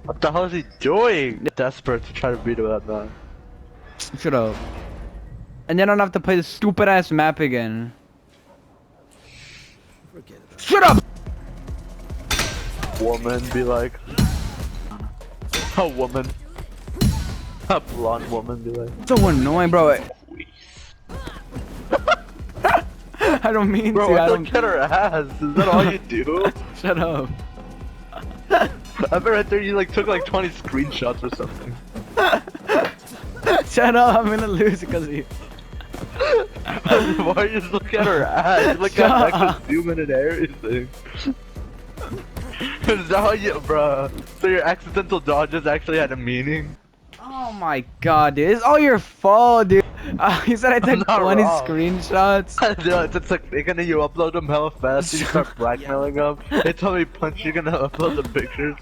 What the hell is he doing? Desperate to try to beat him up, man. Shut up. And then I don't have to play the stupid ass map again. Shut up! Woman be like. A woman. A blonde woman be like. So annoying, bro. I don't mean Bro, to. I look don't. at her ass. Is that all you do? Shut up. I bet right there you like took like 20 screenshots or something. Shut up. I'm gonna lose because of you. Why you just look at her ass? Look at Shut that up. zoom in and everything. Is that how you, bruh? So your accidental dodges actually had a meaning? Oh my god, dude. It's all your fault, dude. You said I took not 20 wrong. screenshots. Dude, it's like they're gonna you upload them hella fast, you start blackmailing them. They tell me punch you're gonna upload the pictures.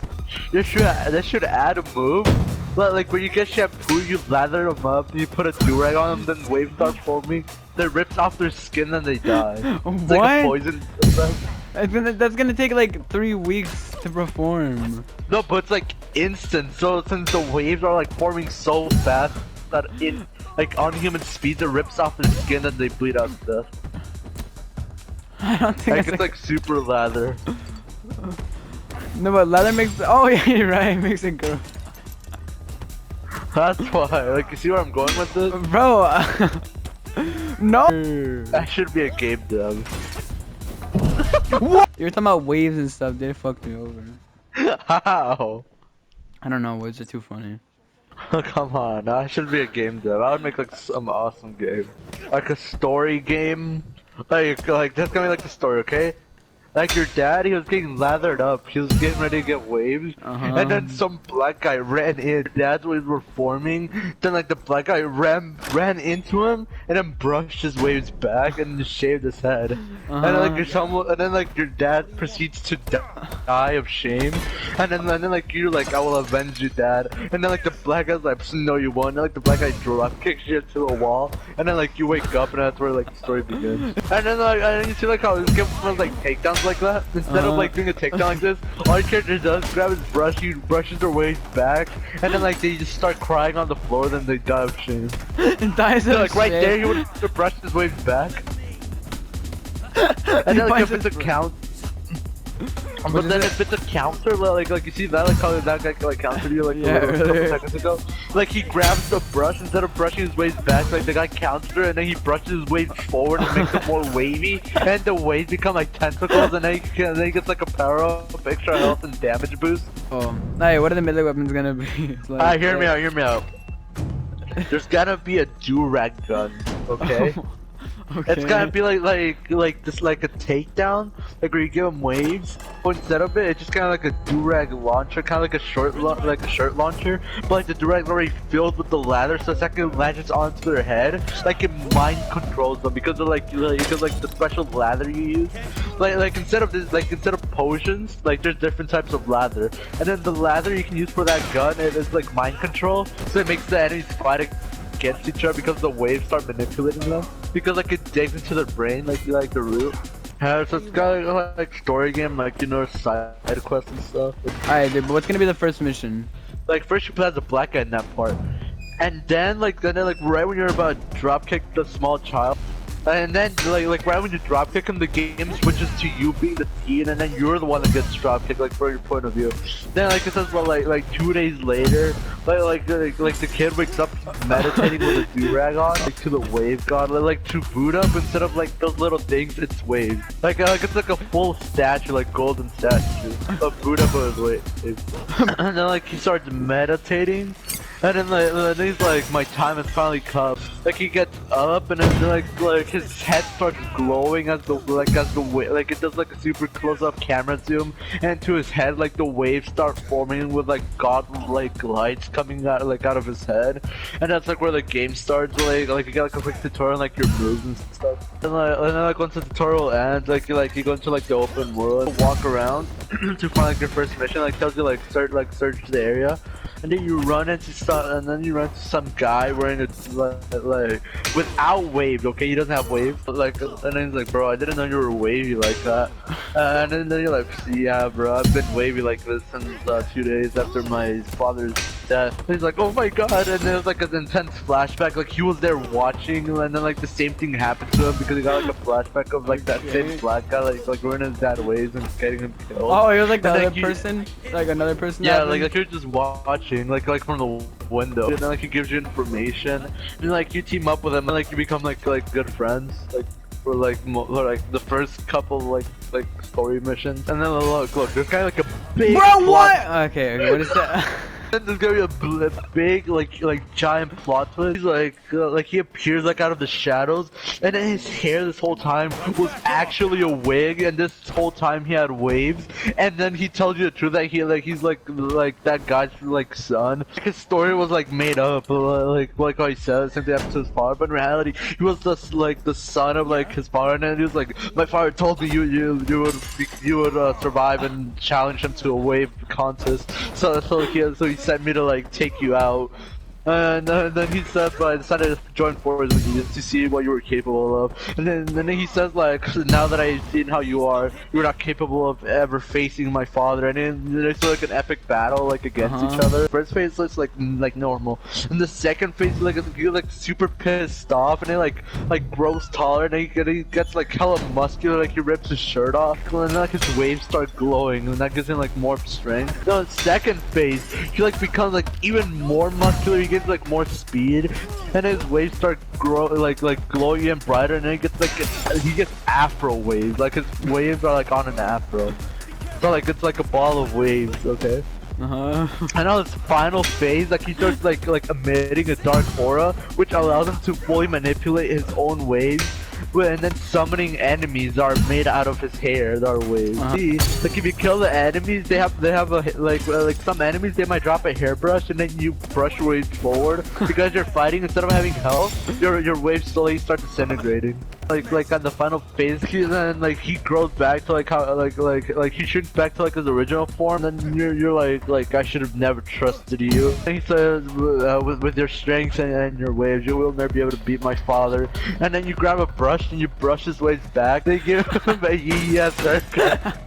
They should add a move. But like when you get shampoo, you lather them up, you put a durag on them, then waves start forming. They rips off their skin and they die. It's like a What? poison effect. That's gonna take like 3 weeks to perform. No, but it's like instant. So since the waves are like forming so fast that in like on human speed, it rips off their skin and they bleed out to death. I don't think Like that's it's like super lather. No, but leather makes. Oh yeah, you're right. It makes it grow. That's why. Like you see where I'm going with this? Bro. No. That should be a game dev. What? You were talking about waves and stuff. They fucked me over. How? I don't know. Waves are too funny. Come on, that should be a game dev. I would make like some awesome game, like a story game. Like that's gonna be like the story, okay? Like your dad, he was getting lathered up. He was getting ready to get waves, and then some black guy ran in. Dad's waves were forming. Then like the black guy ran into him, and then brushed his waves back and just shaved his head. And then like your dad proceeds to die of shame. And then like you're like, I will avenge you, dad. And then like the black guy's like, no you won't. And then like the black guy drop kicks you to a wall. And then like you wake up and that's where like the story begins. And then like and you see like how this game was like takedowns like that. Instead of like doing a takedown like this, all your character does grab his brush, he brushes their waves back, and then like they just start crying on the floor, then they die of shame. It dies So, of like right shame. there, he would have brushed his waves back. And then like if it's a count. But then if it's a counter, like you see that, like how that guy like countered you like Yeah, a couple really. seconds ago. Like he grabs the brush instead of brushing his waves back, like the guy countered her, and then he brushes his waves forward and makes it more wavy, and the waves become like tentacles, and then he gets like a power up, extra health and damage boost. Oh. Hey, what are the melee weapons gonna be? It's like, Hear me out. There's gotta be a durag gun, okay? Okay. It's gotta be like this like a takedown, like where you give them waves, but instead of it's just kind of like a durag launcher, kind of like a shirt launcher, but like the durag already filled with the lather, so it's actually latches onto their head, like it mind controls them because of because the special lather you use, like instead of potions, like there's different types of lather, and then the lather you can use for that gun is like mind control, so it makes the enemies fight against each other because the waves start manipulating them. Because like it digs into their brain, like you like the root. Yeah, so it's got like story game, like you know, side quests and stuff. Alright, dude, but what's gonna be the first mission? Like first you play as a black guy in that part, and then like right when you're about to drop kick the small child, and then like right when you drop kick him, the game switches to you being the teen, and then you're the one that gets drop kicked, like from your point of view. Then like it says, well, like 2 days later, like the kid wakes up meditating with a durag on, like to the wave god, like to boot up instead of like those little things, it's waves. Like it's like a full statue, like golden statue of boot up with waves. And then like he starts meditating. And then he's like, my time has finally come. Like he gets up and then like his head starts glowing as the like it does like a super close up camera zoom, and to his head like the waves start forming with like god like lights coming out out of his head, and that's like where the game starts. Like you get like a quick tutorial on, like your moves and stuff. And then once the tutorial ends, like you go into like the open world, walk around to find like your first mission. Like tells you like search the area. and then you run into some guy wearing a like without waves. Okay, he doesn't have waves. Like, and then he's like, bro, I didn't know you were wavy like that. And then you're like, yeah, bro, I've been wavy like this since 2 days after my father's death. And he's like, oh my god, and there was like an intense flashback. Like he was there watching, and then like the same thing happened to him because he got like a flashback of like that same black guy, like wearing his dad waves and getting him killed. Oh, he was like the And other then person, like another person. Yeah, that like you're just watching, like from the window, and then like he gives you information, and like you team up with him, and like you become like good friends, like for like the first couple like story missions, and then look, this guy like a big. Bro, what? Okay, what is that? Then there's gonna be a big like giant plot twist. He's like he appears like out of the shadows, and then his hair this whole time was actually a wig, and this whole time he had waves. And then he tells you the truth that he's like that guy's like son. Like, his story was like made up, like how he says something happened to his father, but in reality he was just like the son of like his father. And then he was like, my father told me you would survive and challenge him to a wave contest. So he sent me to like take you out, and then he said, but I decided to join forces with you to see what you were capable of. And then he says like, now that I've seen how you're not capable of ever facing my father. And then there's like an epic battle like against each other. First phase looks like normal, and the second phase you're like super pissed off, and he like grows taller, and he gets like hella muscular, like he rips his shirt off, and then like his waves start glowing, and that gives him like more strength. Then the second phase he like becomes like even more muscular, he gets like more speed, and his waves start growing like glowing and brighter, and then he gets afro waves, like his waves are like on an afro, so like it's like a ball of waves. Okay. And on his final phase, like he starts like emitting a dark aura, which allows him to fully manipulate his own waves. And then summoning enemies that are made out of his hair that are waves. See, like if you kill the enemies, they have a like some enemies, they might drop a hairbrush, and then you brush your waves forward because you're fighting. Instead of having health, your waves slowly start disintegrating. Like on the final phase, then like he grows back to like how like he shrinks back to like his original form. Then you're like I should have never trusted you. And he says with your strength and your waves, you will never be able to beat my father. And then you grab a brush and you brush his waves back. They give him a yes haircut.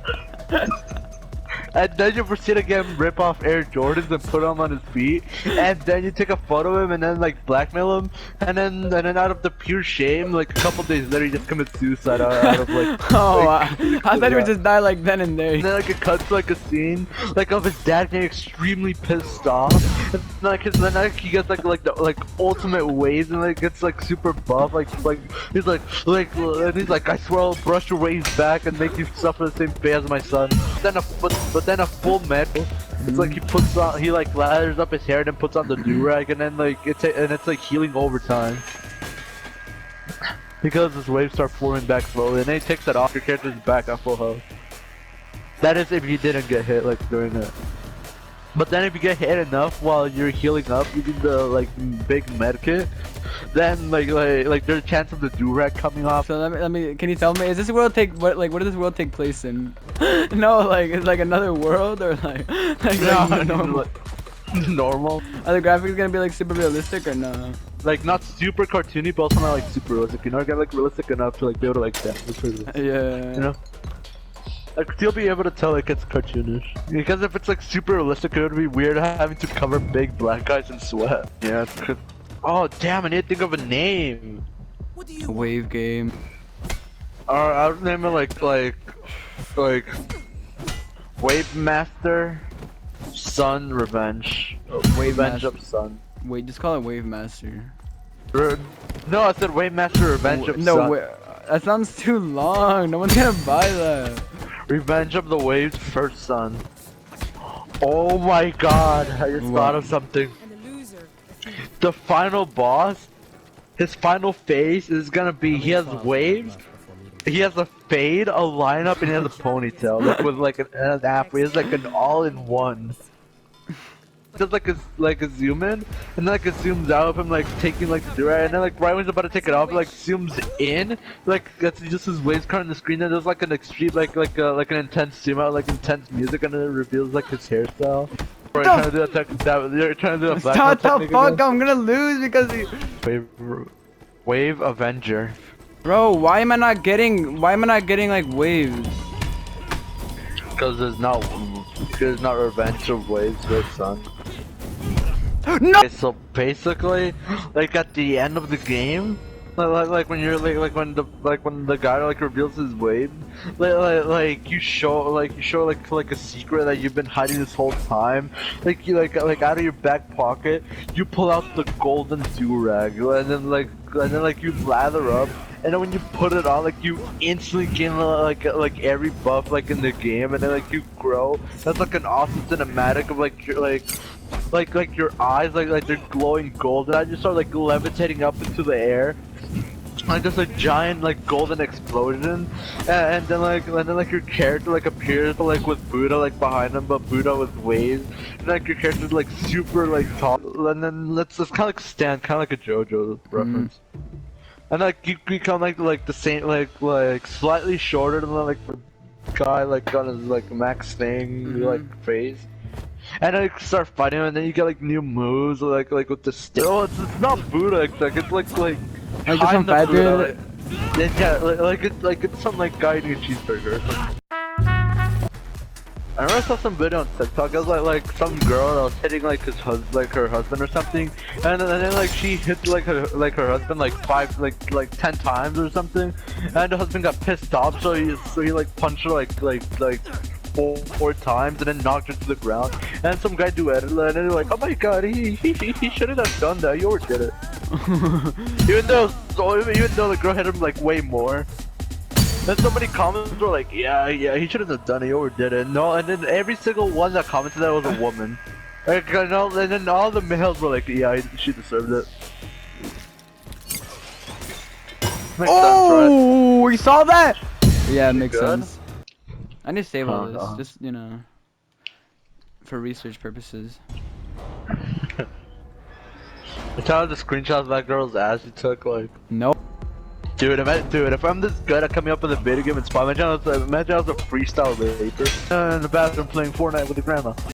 And then you proceed again, rip off Air Jordans and put them on his feet, and then you take a photo of him and then like blackmail him, and then out of the pure shame, like a couple days later, he just commits suicide out of like. I thought he would just die like then and there. And then like it cuts to, like a scene like of his dad getting extremely pissed off, and then he gets like ultimate waves, and like gets like super buff, like he's like and he's like, I swear I'll brush your waves back and make you suffer the same fate as my son. Then a full metal. It's like he like lathers up his hair and then puts on the do-rag, and then like it's like healing over time because his waves start forming back slowly, and then he takes that off, your character's back on full health. That is if you didn't get hit like during it. But then if you get hit enough while you're healing up using the like big medkit, then like there's a chance of the do-rag coming off. So let me can you tell me, is this world what does this world take place in? No, like it's like another world, or like normal? Normal. Are the graphics gonna be like super realistic or no? Like not super cartoony, but also not like super realistic. You know, get like realistic enough to like be able to like that. Yeah. You know. I'd still be able to tell like it's cartoonish. Because if it's like super realistic, it would be weird having to cover big black guys in sweat. Yeah. Oh damn! I need to think of a name. Wave game. I would name it like Wave Master Sun Revenge. Wave Revenge of Sun. Wait, just call it Wave Master. No, I said Wave Master Revenge of Sun. That sounds too long. No one's gonna buy that. Revenge of the Waves First Son. Oh my god, I just thought of something. The final boss, his final phase is gonna be, he has waves, he has a fade, a lineup, and he has a ponytail. Like with like an afro, he has like an all-in-one. Does like a zoom in, and then like it zooms out of him like taking like the durag, and then like right when he's about to take it off, it, like zooms in, like that's just his waves card on the screen, and there's like an extreme like an intense zoom out, like intense music, and then it reveals like his hairstyle. You're trying to do a you're trying to do a black What the technique fuck? again? I'm gonna lose because he... Wave Avenger. Bro, why am I not getting like waves? Because there's not revenge of waves, good son. No! Okay, so basically, like at the end of the game, like when you're like when the guy like reveals his wave, like you show like a secret that you've been hiding this whole time. Like you like out of your back pocket, you pull out the golden do-rag, and then like you lather up. And then when you put it on, like you instantly gain like every buff like in the game, and then like you grow. That's like an awesome cinematic of like your like your eyes like they're glowing gold, and I just start like levitating up into the air. Like just a giant like golden explosion, and then like your character like appears like with Buddha like behind him, but Buddha with waves, and like your character's like super like tall, and then it's kind of like Stan, kind of like a JoJo reference. And like you become like the same like slightly shorter than like the guy like on his like max thing like phase. And then you start fighting him, and then you get like new moves like with the stick. Oh, it's not Buddha, it's like just some fat dude. Yeah, like it's some like guy eating a cheeseburger or something. I remember I saw some video on TikTok. It was like some girl that was hitting like her husband or something, and then like she hit like her husband like 10 times or something, and the husband got pissed off, so he like punched her like four times and then knocked her to the ground. And some guy duetted her, and they're like, oh my god, he shouldn't have done that. You overdid it. even though the girl hit him like way more. Then so many comments were like, yeah, he shouldn't have done it, he overdid it. No, and then every single one that commented that was a woman. Like, and then all the males were like, yeah, she deserved it. Makes Oh, you saw that? Yeah, it makes good? sense. I need to save all this, no. just, you know, for research purposes. I saw the screenshots of that girl's ass you took, like... Nope. Dude, if I'm this good at coming up with a video game and spot, imagine I was a freestyle raper in the bathroom playing Fortnite with the grandma.